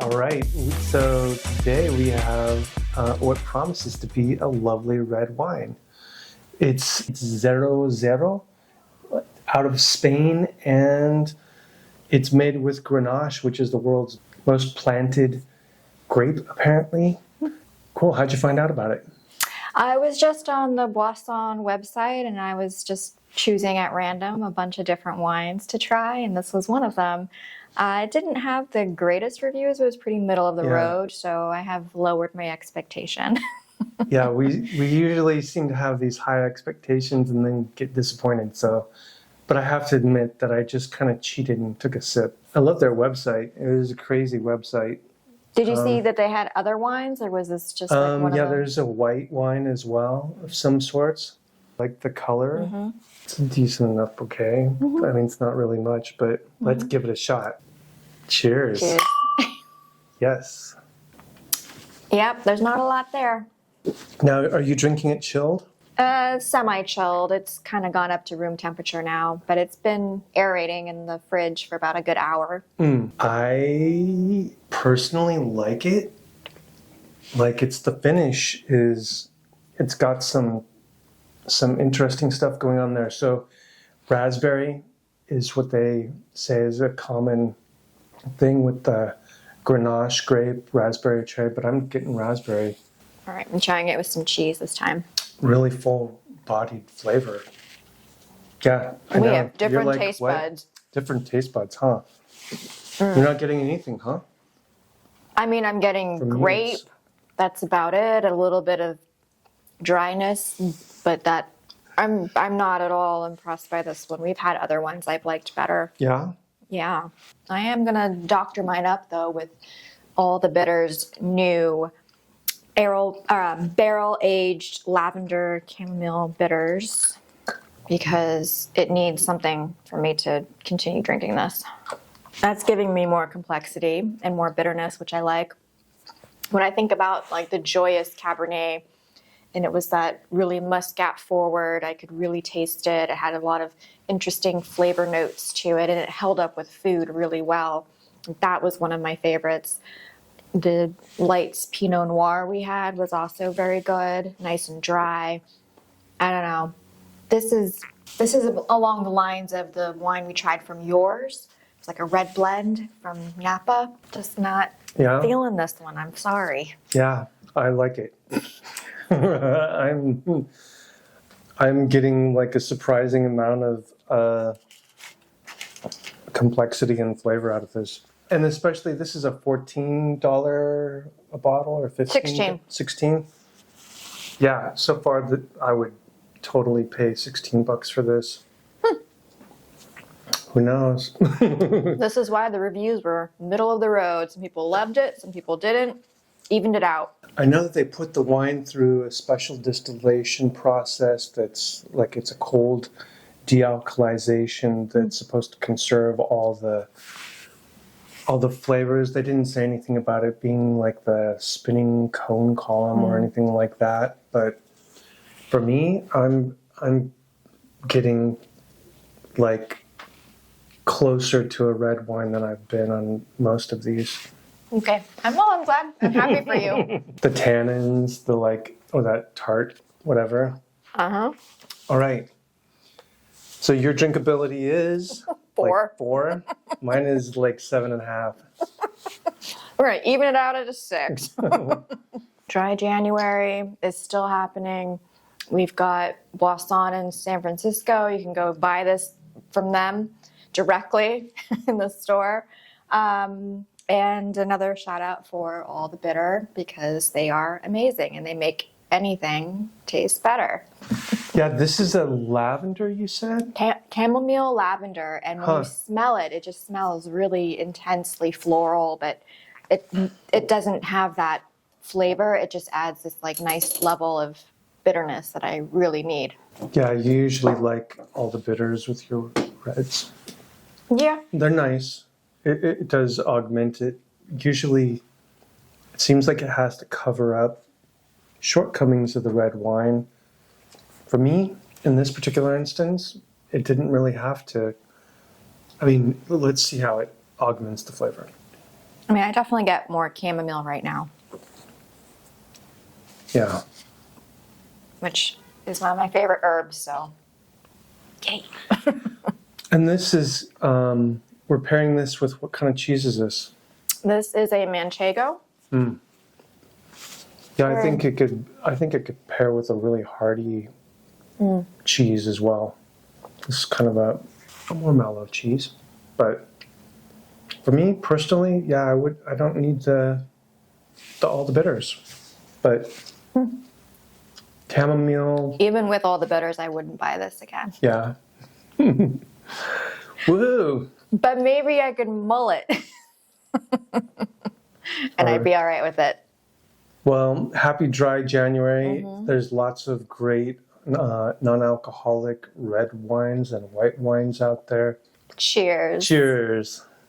All right, so today we have what promises to be a lovely red wine. It's Zero Zero out of Spain, and it's made with Grenache, which is the world's most planted grape, apparently. Cool, how'd you find out about it? I was just on the Boisson website and I was just choosing at random a bunch of different wines to try, and this was one of them. It didn't have the greatest reviews. It was pretty middle of the road, so I have lowered my expectation. Yeah, we usually seem to have these high expectations and then get disappointed. But I have to admit that I just kind of cheated and took a sip. I love their website. It was a crazy website. Did you see that they had other wines, or was this just like one of them? There's a white wine as well of some sorts. Like the color, it's a decent enough bouquet. I mean, it's not really much, but let's give it a shot. Cheers. Cheers. Yes. Yep, there's not a lot there. Now, are you drinking it chilled? Semi-chilled. It's kind of gone up to room temperature now, but it's been aerating in the fridge for about a good hour. I personally like it. Like the finish is, it's got some interesting stuff going on there. So raspberry is what they say is a common thing with the Grenache grape, raspberry cherry, but I'm getting raspberry. All right, I'm trying it with some cheese this time. Really full-bodied flavor. Yeah, I know. We have different taste buds. Different taste buds, huh? You're not getting anything, huh? I mean, I'm getting grape. That's about it. A little bit of dryness, but I'm not at all impressed by this one. We've had other ones I've liked better. Yeah? Yeah. I am going to doctor mine up, though, with all the bitters, new barrel-aged lavender chamomile bitters, because it needs something for me to continue drinking this. That's giving me more complexity and more bitterness, which I like. When I think about like the joyous Cabernet, and it was that really muscat forward, I could really taste it. It had a lot of interesting flavor notes to it, and it held up with food really well. That was one of my favorites. The light Pinot Noir we had was also very good, nice and dry. I don't know. This is along the lines of the wine we tried from yours. It's like a red blend from Napa. Just not feeling this one. I'm sorry. Yeah, I like it. I'm getting like a surprising amount of complexity and flavor out of this. And especially, this is a $14 a bottle or $15? 16. Yeah, so far I would totally pay $16 for this. Who knows? This is why the reviews were middle of the road. Some people loved it, some people didn't. Evened it out. I know that they put the wine through a special distillation process that's like it's a cold dealcoholization that's supposed to conserve all the flavors. They didn't say anything about it being like the spinning cone column or anything like that. But for me, I'm getting like closer to a red wine than I've been on most of these. Okay. I'm glad. I'm happy for you. The tannins, that tart, whatever. Uh-huh. All right. So your drinkability is 4. Like 4. Mine is like 7.5. All right, even it out at a 6. Dry January is still happening. We've got Boisson in San Francisco. You can go buy this from them directly in the store. And another shout out for All the Bitter, because they are amazing and they make anything taste better. Yeah, this is a lavender, you said? Chamomile lavender, and when you smell it, it just smells really intensely floral, but it doesn't have that flavor. It just adds this like nice level of bitterness that I really need. Yeah, you usually like all the bitters with your reds. Yeah. They're nice. It does augment it. Usually, it seems like it has to cover up shortcomings of the red wine. For me, in this particular instance, it didn't really have to. I mean, let's see how it augments the flavor. I mean, I definitely get more chamomile right now, Yeah. which is one of my favorite herbs, so yay. And this is, we're pairing this with what kind of cheese is this? This is a manchego. Yeah, I think it could pair with a really hearty cheese as well. This is kind of a more mellow cheese, but for me personally, yeah, I don't need all the bitters, but chamomile, Even with all the bitters, I wouldn't buy this again. yeah. Woohoo! But maybe I could mull it. And I'd be all right with it. Well, happy dry January. There's lots of great non-alcoholic red wines and white wines out there. Cheers. Cheers.